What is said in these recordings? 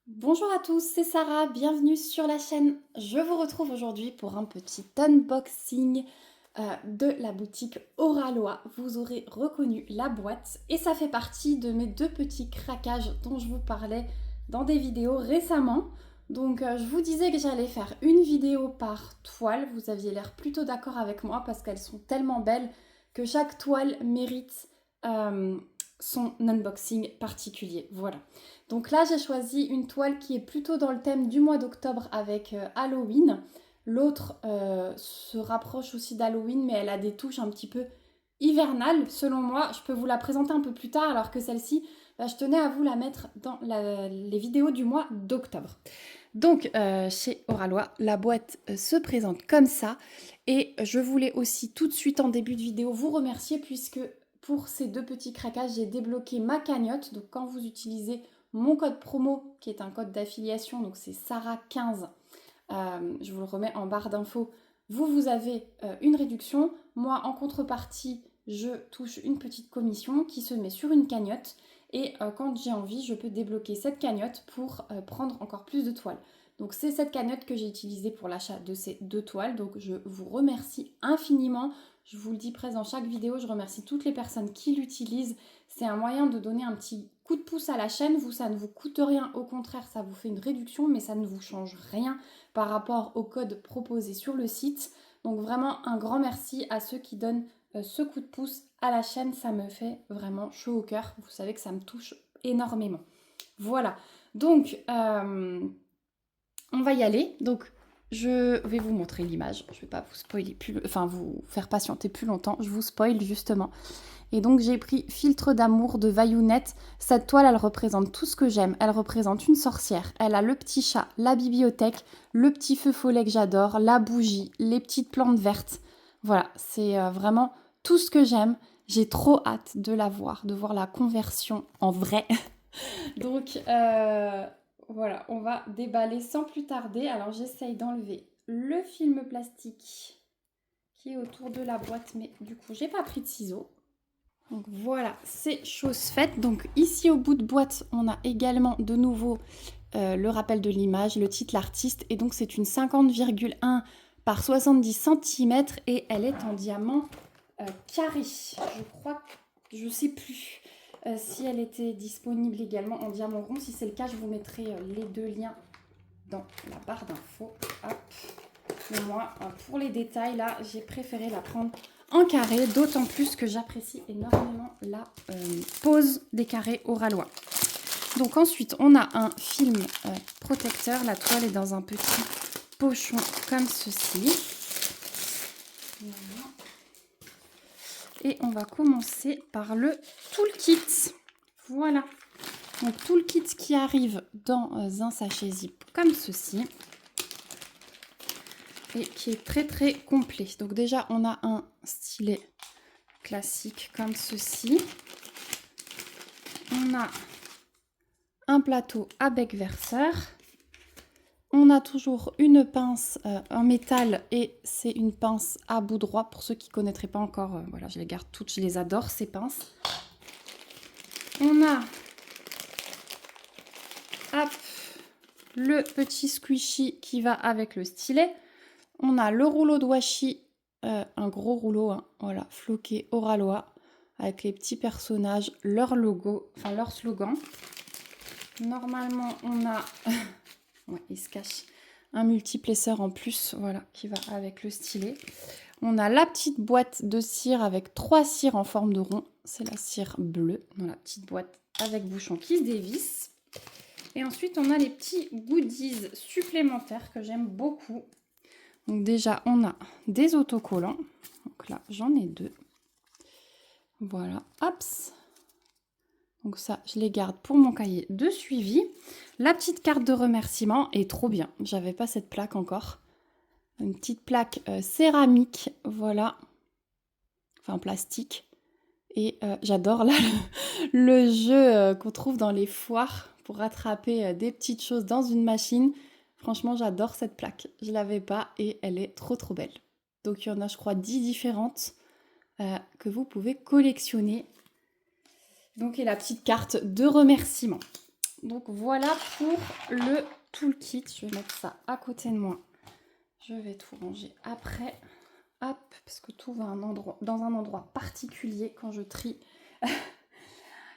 Bonjour à tous, c'est Sarah, bienvenue sur la chaîne. Je vous retrouve aujourd'hui pour un petit unboxing de la boutique Oralois. Vous aurez reconnu la boîte et ça fait partie de mes deux petits craquages dont je vous parlais dans des vidéos récemment. Donc je vous disais que j'allais faire une vidéo par toile. Vous aviez l'air plutôt d'accord avec moi parce qu'elles sont tellement belles que chaque toile mérite euh, son unboxing particulier. Voilà. Donc là, j'ai choisi une toile qui est plutôt dans le thème du mois d'octobre avec Halloween. L'autre se rapproche aussi d'Halloween, mais elle a des touches un petit peu hivernales, selon moi. Je peux vous la présenter un peu plus tard, alors que celle-ci, je tenais à vous la mettre dans les vidéos du mois d'octobre. Donc, chez Oralois, la boîte se présente comme ça. Et je voulais aussi tout de suite en début de vidéo vous remercier puisque pour ces deux petits craquages, j'ai débloqué ma cagnotte. Donc, quand vous utilisez mon code promo, qui est un code d'affiliation, donc c'est Sarah15, je vous le remets en barre d'infos, vous avez une réduction. Moi, en contrepartie, je touche une petite commission qui se met sur une cagnotte. Et quand j'ai envie, je peux débloquer cette cagnotte pour prendre encore plus de toiles. Donc c'est cette cagnotte que j'ai utilisée pour l'achat de ces deux toiles. Donc je vous remercie infiniment. Je vous le dis presque dans chaque vidéo, je remercie toutes les personnes qui l'utilisent. C'est un moyen de donner un petit coup de pouce à la chaîne. Vous, ça ne vous coûte rien. Au contraire, ça vous fait une réduction, mais ça ne vous change rien par rapport au code proposé sur le site. Donc vraiment un grand merci à ceux qui donnent ce coup de pouce à la chaîne. Ça me fait vraiment chaud au cœur. Vous savez que ça me touche énormément. Voilà. Donc, on va y aller. Donc, je vais vous montrer l'image. Je ne vais pas vous spoiler plus, enfin vous faire patienter plus longtemps. Je vous spoil justement. Et donc j'ai pris Filtre d'amour de Vayounette. Cette toile, elle représente tout ce que j'aime. Elle représente une sorcière. Elle a le petit chat, la bibliothèque, le petit feu follet que j'adore, la bougie, les petites plantes vertes. Voilà, c'est vraiment tout ce que j'aime. J'ai trop hâte de la voir, de voir la conversion en vrai. Donc voilà, on va déballer sans plus tarder. Alors j'essaye d'enlever le film plastique qui est autour de la boîte, mais du coup j'ai pas pris de ciseaux. Donc voilà, c'est chose faite. Donc ici au bout de boîte, on a également de nouveau le rappel de l'image, le titre, l'artiste. Et donc c'est une 50,1 par 70 cm et elle est en diamant carré. Je crois, je sais plus si elle était disponible également en diamant rond. Si c'est le cas, je vous mettrai les deux liens dans la barre d'infos. Hop. Mais moi, pour les détails, là, j'ai préféré la prendre en carré, d'autant plus que j'apprécie énormément la pose des carrés Oralois. Donc ensuite, on a un film protecteur. La toile est dans un petit pochon comme ceci. Voilà. Et on va commencer par le toolkit. Voilà. Donc tout le kit qui arrive dans un sachet zip comme ceci. Et qui est très très complet. Donc déjà on a un stylet classique comme ceci. On a un plateau à bec verseur. On a toujours une pince en métal et c'est une pince à bout droit. Pour ceux qui ne connaîtraient pas encore, voilà, je les garde toutes, je les adore ces pinces. On a hop, le petit squishy qui va avec le stylet. On a le rouleau de washi, un gros rouleau, hein, voilà, floqué Oralois, avec les petits personnages, leur logo, enfin leur slogan. Normalement, on a, ouais, il se cache, un multiplesseur en plus, voilà, qui va avec le stylet. On a la petite boîte de cire avec 3 cires en forme de rond. C'est la cire bleue, dans la petite boîte avec bouchon qui se dévisse. Et ensuite, on a les petits goodies supplémentaires que j'aime beaucoup. Donc déjà, on a des autocollants. Donc là, j'en ai 2. Voilà, hop. Donc ça, je les garde pour mon cahier de suivi. La petite carte de remerciement est trop bien. J'avais pas cette plaque encore. Une petite plaque céramique, voilà. Enfin, plastique. Et j'adore là le jeu qu'on trouve dans les foires pour rattraper des petites choses dans une machine. Franchement, j'adore cette plaque. Je l'avais pas et elle est trop trop belle. Donc il y en a, je crois, 10 différentes que vous pouvez collectionner. Donc et la petite carte de remerciement. Donc voilà pour le toolkit. Je vais mettre ça à côté de moi. Je vais tout ranger après. Hop, parce que tout va dans un endroit particulier quand je trie.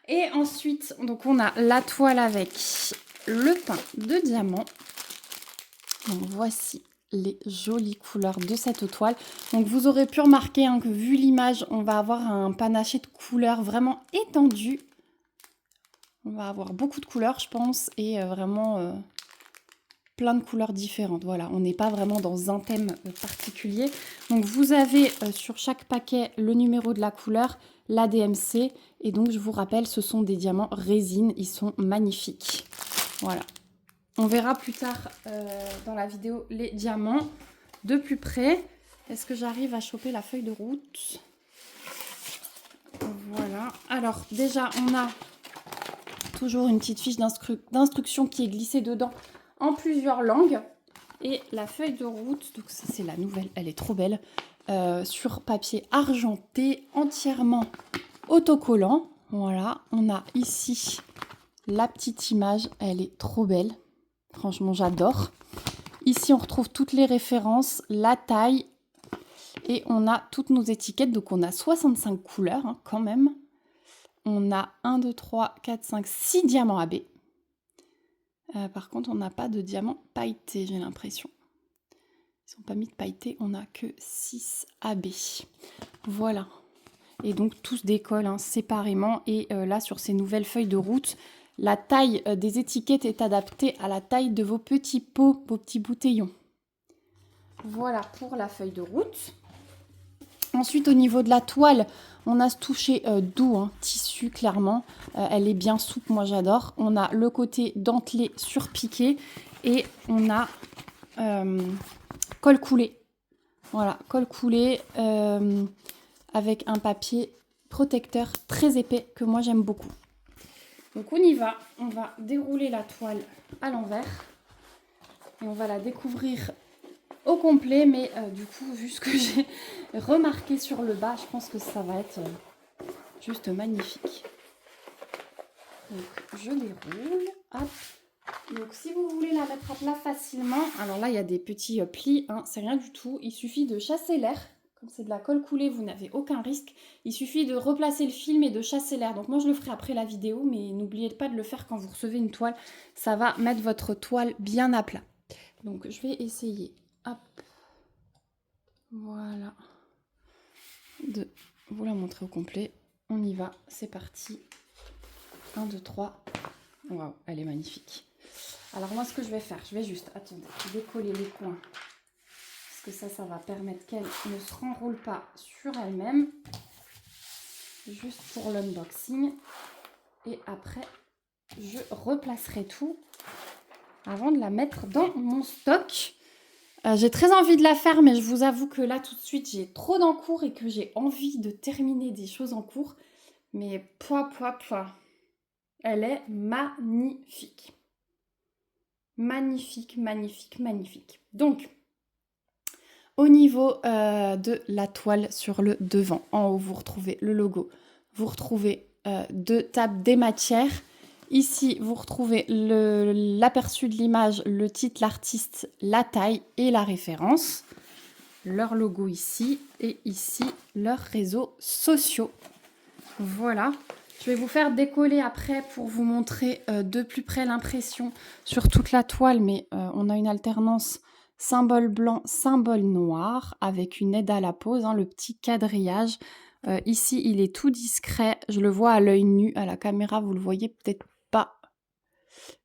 Et ensuite, donc on a la toile avec le pain de diamant. Donc voici les jolies couleurs de cette toile. Donc vous aurez pu remarquer que vu l'image, on va avoir un panaché de couleurs vraiment étendu. On va avoir beaucoup de couleurs, je pense, et vraiment plein de couleurs différentes. Voilà, on n'est pas vraiment dans un thème particulier. Donc vous avez sur chaque paquet le numéro de la couleur, la DMC, et donc je vous rappelle, ce sont des diamants résine, ils sont magnifiques. Voilà. On verra plus tard dans la vidéo les diamants de plus près. Est-ce que j'arrive à choper la feuille de route? Voilà. Alors déjà, on a toujours une petite fiche d'instruction qui est glissée dedans en plusieurs langues. Et la feuille de route, donc ça c'est la nouvelle, elle est trop belle, sur papier argenté, entièrement autocollant. Voilà, on a ici la petite image, elle est trop belle. Franchement, j'adore. Ici, on retrouve toutes les références, la taille, et on a toutes nos étiquettes. Donc, on a 65 couleurs quand même. On a 1, 2, 3, 4, 5, 6 diamants AB. Par contre, on n'a pas de diamants pailletés, j'ai l'impression. Ils ne sont pas mis de pailletés, on n'a que 6 AB. Voilà. Et donc, tous décollent séparément. Et là, sur ces nouvelles feuilles de route, la taille des étiquettes est adaptée à la taille de vos petits pots, vos petits bouteillons. Voilà pour la feuille de route. Ensuite, au niveau de la toile, on a ce toucher doux, tissu clairement. Elle est bien souple, moi j'adore. On a le côté dentelé surpiqué et on a col coulé. Voilà, col coulé avec un papier protecteur très épais que moi j'aime beaucoup. Donc on y va, on va dérouler la toile à l'envers et on va la découvrir au complet, mais du coup, vu ce que j'ai remarqué sur le bas, je pense que ça va être juste magnifique. Donc je déroule, hop. Donc si vous voulez la mettre à plat facilement, alors là il y a des petits plis, c'est rien du tout, il suffit de chasser l'air. Comme c'est de la colle coulée, vous n'avez aucun risque. Il suffit de replacer le film et de chasser l'air. Donc moi je le ferai après la vidéo, mais n'oubliez pas de le faire quand vous recevez une toile. Ça va mettre votre toile bien à plat. Donc je vais essayer, hop, voilà, de vous la montrer au complet. On y va, c'est parti. 1, 2, 3. Waouh, elle est magnifique. Alors moi ce que je vais faire, je vais juste, attendez, décoller les coins. Parce que ça va permettre qu'elle ne se renroule pas sur elle-même. Juste pour l'unboxing. Et après, je replacerai tout avant de la mettre dans mon stock. J'ai très envie de la faire, mais je vous avoue que là, tout de suite, j'ai trop d'en cours et que j'ai envie de terminer des choses en cours. Mais pouah. Elle est magnifique. Magnifique, magnifique, magnifique. Donc, au niveau de la toile sur le devant, en haut, vous retrouvez le logo. Vous retrouvez 2 tables des matières. Ici, vous retrouvez l'aperçu de l'image, le titre, l'artiste, la taille et la référence. Leur logo ici et ici, leurs réseaux sociaux. Voilà. Je vais vous faire décoller après pour vous montrer de plus près l'impression sur toute la toile, mais on a une alternance symbole blanc, symbole noir, avec une aide à la pose, le petit quadrillage. Ici, il est tout discret. Je le vois à l'œil nu. À la caméra, vous le voyez peut-être pas.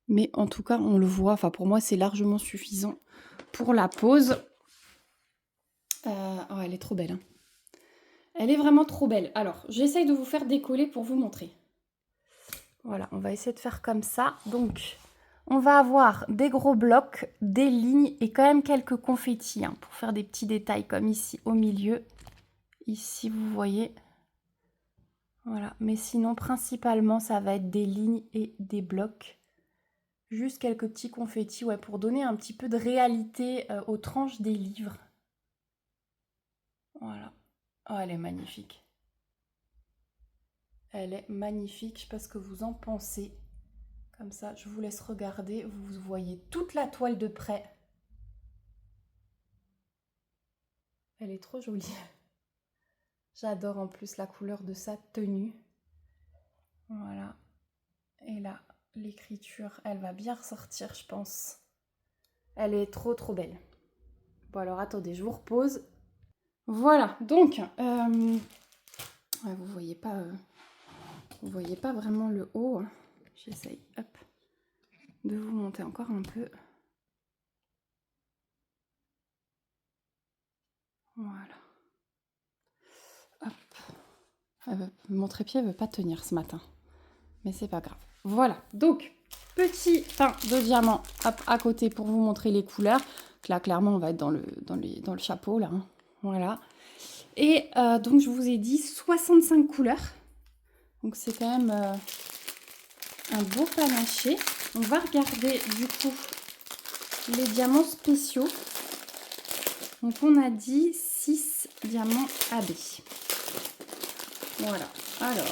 Mais en tout cas, on le voit. Enfin, pour moi, c'est largement suffisant pour la pose. Oh, elle est trop belle. Elle est vraiment trop belle. Alors, j'essaye de vous faire décoller pour vous montrer. Voilà, on va essayer de faire comme ça. Donc, on va avoir des gros blocs, des lignes et quand même quelques confettis pour faire des petits détails comme ici au milieu. Ici, vous voyez. Voilà, mais sinon, principalement, ça va être des lignes et des blocs. Juste quelques petits confettis, pour donner un petit peu de réalité aux tranches des livres. Voilà. Oh, elle est magnifique. Elle est magnifique, je ne sais pas ce que vous en pensez. Comme ça, je vous laisse regarder. Vous voyez toute la toile de près. Elle est trop jolie. J'adore en plus la couleur de sa tenue. Voilà. Et là, l'écriture, elle va bien ressortir, je pense. Elle est trop trop belle. Bon alors, attendez, je vous repose. Voilà, donc, ouais, vous voyez pas vraiment le haut. Hein. J'essaye, hop, de vous monter encore un peu. Voilà. Hop. Mon trépied ne veut pas tenir ce matin. Mais c'est pas grave. Voilà. Donc, petit pain de diamant hop, à côté pour vous montrer les couleurs. Donc là, clairement, on va être dans le chapeau. Là. Hein. Voilà. Et donc, je vous ai dit 65 couleurs. Donc, c'est quand même un beau panaché. On va regarder, du coup, les diamants spéciaux. Donc, on a dit 6 diamants AB. Voilà. Alors,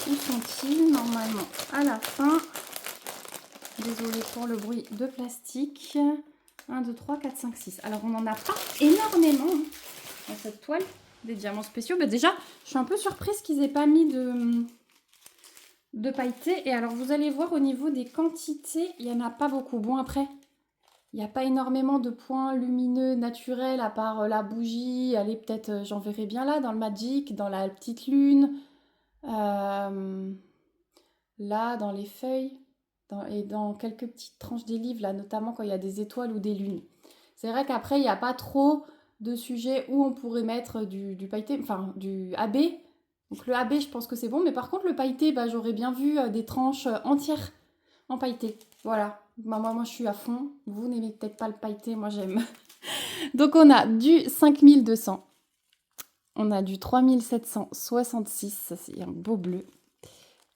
où sont-ils? Normalement, à la fin. Désolée pour le bruit de plastique. 1, 2, 3, 4, 5, 6. Alors, on n'en a pas énormément dans cette toile des diamants spéciaux. Bah, déjà, je suis un peu surprise qu'ils n'aient pas mis de pailletés. Et alors, vous allez voir au niveau des quantités, il n'y en a pas beaucoup. Bon, après, il n'y a pas énormément de points lumineux naturels à part la bougie. Allez, peut-être, j'en verrai bien là, dans le Magic, dans la petite lune. Là, dans les feuilles. Et dans quelques petites tranches des livres, là, notamment quand il y a des étoiles ou des lunes. C'est vrai qu'après, il n'y a pas trop de sujets où on pourrait mettre du pailleté, enfin du AB. Donc le AB, je pense que c'est bon, mais par contre, le pailleté, bah, j'aurais bien vu des tranches entières en pailleté. Voilà, bah, moi, je suis à fond. Vous n'aimez peut-être pas le pailleté, moi, j'aime. Donc on a du 5200. On a du 3766, ça c'est un beau bleu.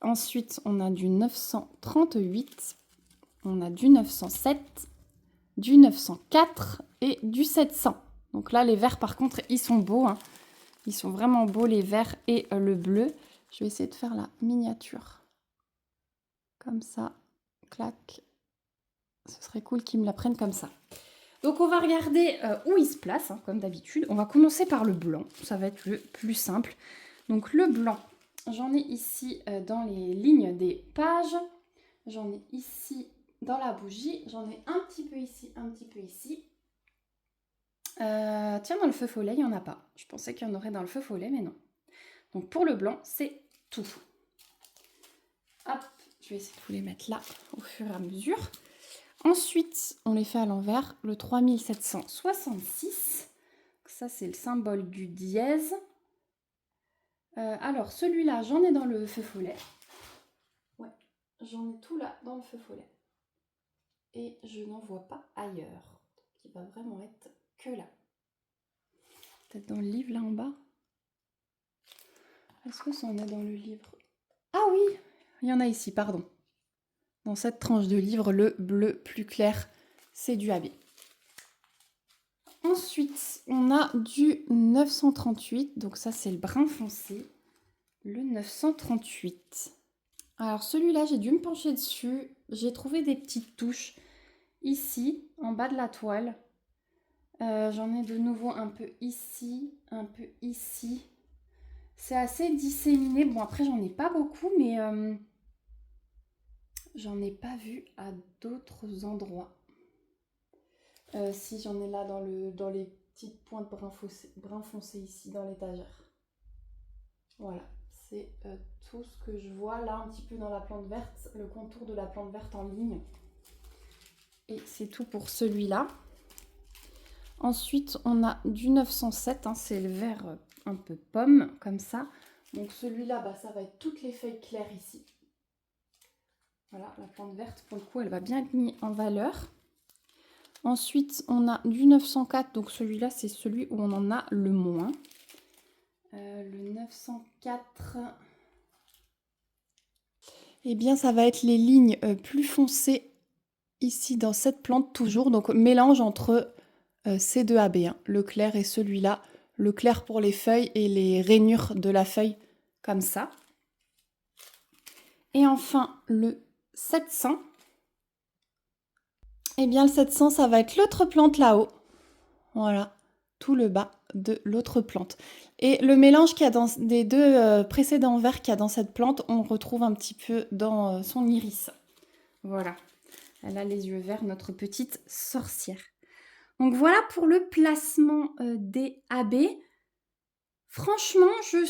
Ensuite, on a du 938, on a du 907, du 904 et du 700. Donc là, les verts, par contre, ils sont beaux. Hein. Ils sont vraiment beaux, les verts et le bleu. Je vais essayer de faire la miniature. Comme ça, clac. Ce serait cool qu'ils me la prennent comme ça. Donc, on va regarder où ils se placent, hein, comme d'habitude. On va commencer par le blanc. Ça va être le plus simple. Donc, le blanc. J'en ai ici dans les lignes des pages. J'en ai ici dans la bougie. J'en ai un petit peu ici, un petit peu ici. Tiens, dans le feu follet, il n'y en a pas. Je pensais qu'il y en aurait dans le feu follet, mais non. Donc pour le blanc, c'est tout. Hop, je vais essayer de vous les mettre là au fur et à mesure. Ensuite, on les fait à l'envers. Le 3766. Ça, c'est le symbole du dièse. Alors, celui-là, j'en ai dans le feu follet. Ouais, j'en ai tout là dans le feu follet. Et je n'en vois pas ailleurs. Donc, il va vraiment être que là. Peut-être dans le livre, là en bas. Est-ce que ça en est dans le livre? Ah oui, il y en a ici, pardon. Dans cette tranche de livre, le bleu plus clair, c'est du AB. Ensuite, on a du 938. Donc ça, c'est le brun foncé. Le 938. Alors celui-là, j'ai dû me pencher dessus. J'ai trouvé des petites touches ici, en bas de la toile. J'en ai de nouveau un peu ici, un peu ici. C'est assez disséminé. Bon, après, j'en ai pas beaucoup, mais j'en ai pas vu à d'autres endroits. Si, j'en ai là dans les petites pointes brun foncé ici, dans l'étagère. Voilà, c'est tout ce que je vois là, un petit peu dans la plante verte, le contour de la plante verte en ligne. Et c'est tout pour celui-là. Ensuite, on a du 907, hein, c'est le vert un peu pomme, comme ça. Donc celui-là, bah, ça va être toutes les feuilles claires ici. Voilà, la plante verte, pour le coup, elle va bien être mise en valeur. Ensuite, on a du 904, donc celui-là, c'est celui où on en a le moins. Le 904, eh bien, ça va être les lignes plus foncées ici dans cette plante, toujours. Donc, mélange entre ces deux AB, hein, le clair et celui-là. Le clair pour les feuilles et les rainures de la feuille, comme ça. Et enfin, le 700. Eh bien, le 700, ça va être l'autre plante là-haut. Voilà, tout le bas de l'autre plante. Et le mélange qu'il y a dans des deux précédents verres qu'il y a dans cette plante, on retrouve un petit peu dans son iris. Voilà, elle a les yeux verts, notre petite sorcière. Donc voilà pour le placement des AB. Franchement, je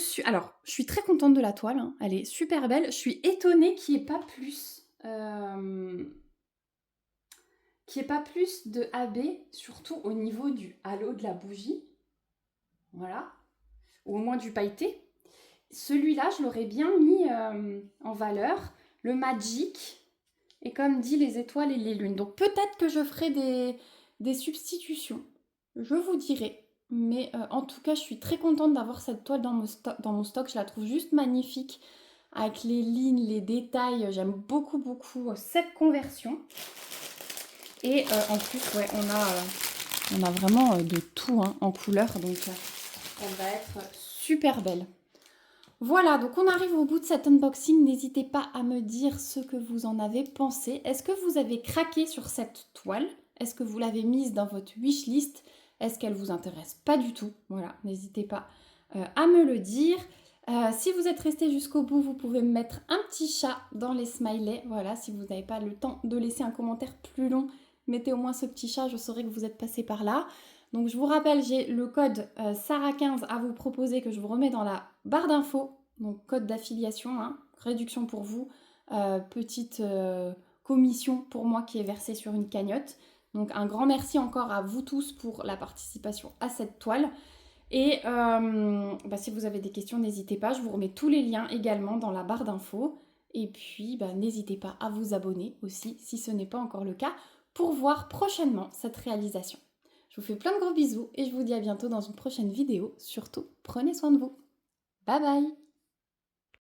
suis très contente de la toile, hein. Elle est super belle. Je suis étonnée qu'il n'y ait pas plus... de AB, surtout au niveau du halo de la bougie. Voilà. Ou au moins du pailleté. Celui-là, je l'aurais bien mis en valeur. Le Magic. Et comme dit, les étoiles et les lunes. Donc peut-être que je ferai des substitutions. Je vous dirai. Mais en tout cas, je suis très contente d'avoir cette toile dans mon stock. Je la trouve juste magnifique. Avec les lignes, les détails. J'aime beaucoup, beaucoup cette conversion. Et en plus, ouais, on a vraiment de tout hein, en couleur. Donc, elle va être super belle. Voilà, donc on arrive au bout de cet unboxing. N'hésitez pas à me dire ce que vous en avez pensé. Est-ce que vous avez craqué sur cette toile? Est-ce que vous l'avez mise dans votre wishlist? Est-ce qu'elle vous intéresse pas du tout? Voilà, n'hésitez pas à me le dire. Si vous êtes resté jusqu'au bout, vous pouvez me mettre un petit chat dans les smileys. Voilà, si vous n'avez pas le temps de laisser un commentaire plus long, mettez au moins ce petit chat, je saurai que vous êtes passé par là. Donc je vous rappelle, j'ai le code Sarah15 à vous proposer que je vous remets dans la barre d'infos. Donc code d'affiliation, hein, réduction pour vous, petite commission pour moi qui est versée sur une cagnotte. Donc un grand merci encore à vous tous pour la participation à cette toile. Et si vous avez des questions, n'hésitez pas, je vous remets tous les liens également dans la barre d'infos. Et puis n'hésitez pas à vous abonner aussi si ce n'est pas encore le cas pour voir prochainement cette réalisation. Je vous fais plein de gros bisous et je vous dis à bientôt dans une prochaine vidéo. Surtout, prenez soin de vous. Bye bye!